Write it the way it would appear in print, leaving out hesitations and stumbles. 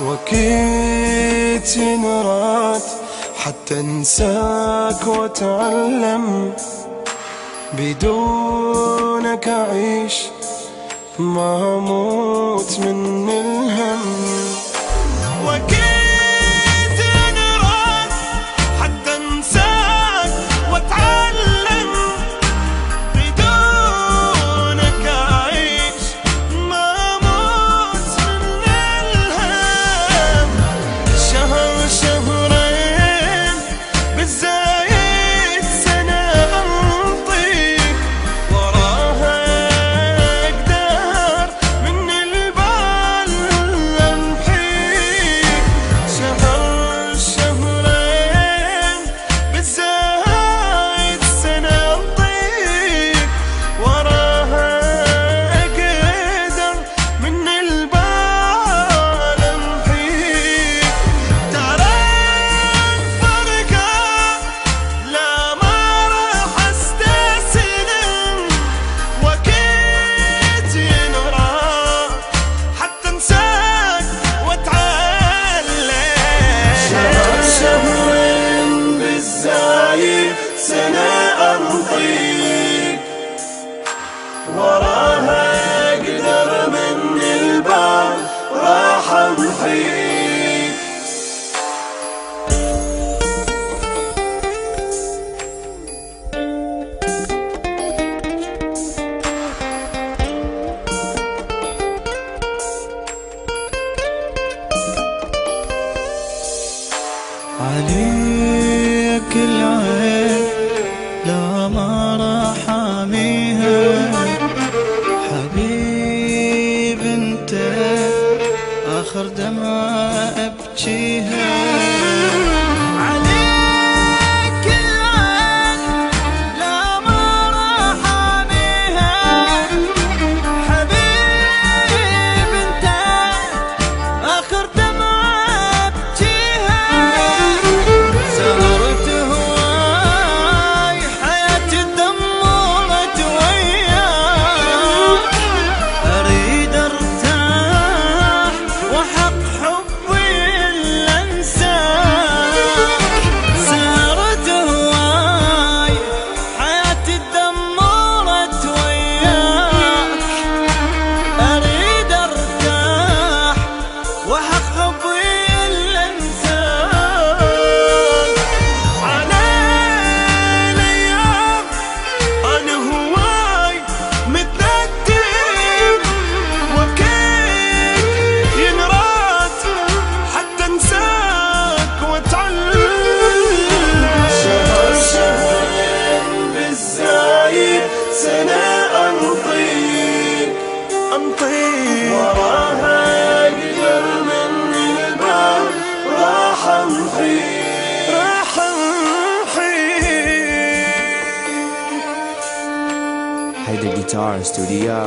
وأكيد ينراد حتى انساك واتعلم، بدونك أعيش ما أموت من الهم. وأكيد ينراد حتى انساك واتعلم، بدونك أعيش ما أموت من الهم. شهر شهرين بالزايد سنة أنطيك، وراها أقدر من البال أمحيك. شهر شهرين بالزايد سنة أنطيك، وراها أقدر من البال أمحيك. ترى الفرقة لا ما راح استسلم، وأكيد ينراد حتى انساك واتعلم. شهر شهرين بالزايد سنة أنطيك، وراها أقدر من البال راح أمحيك. عليك العين لا ما راح أحاميها، حبيب انت آخر دمعة أبكيها. عليك العين لا ما راح أحاميها، حبيب انت آخر دمعة أبكيها. سهرت هواي حياتي دمرت وياك، أريد أرتاح وحق حبي إلا أنساك. سهرت هواي حياتي دمرت وياك، أريد أرتاح وحق حبي إلا أنساك. على الأيام أنا هواي متندم، وأكيد ينراد حتى انساك واتعلم. شهر شهرين بالزايد سنة أنطيك، وراها أقدر من البال راح أمحيك. Hey, the guitar studio.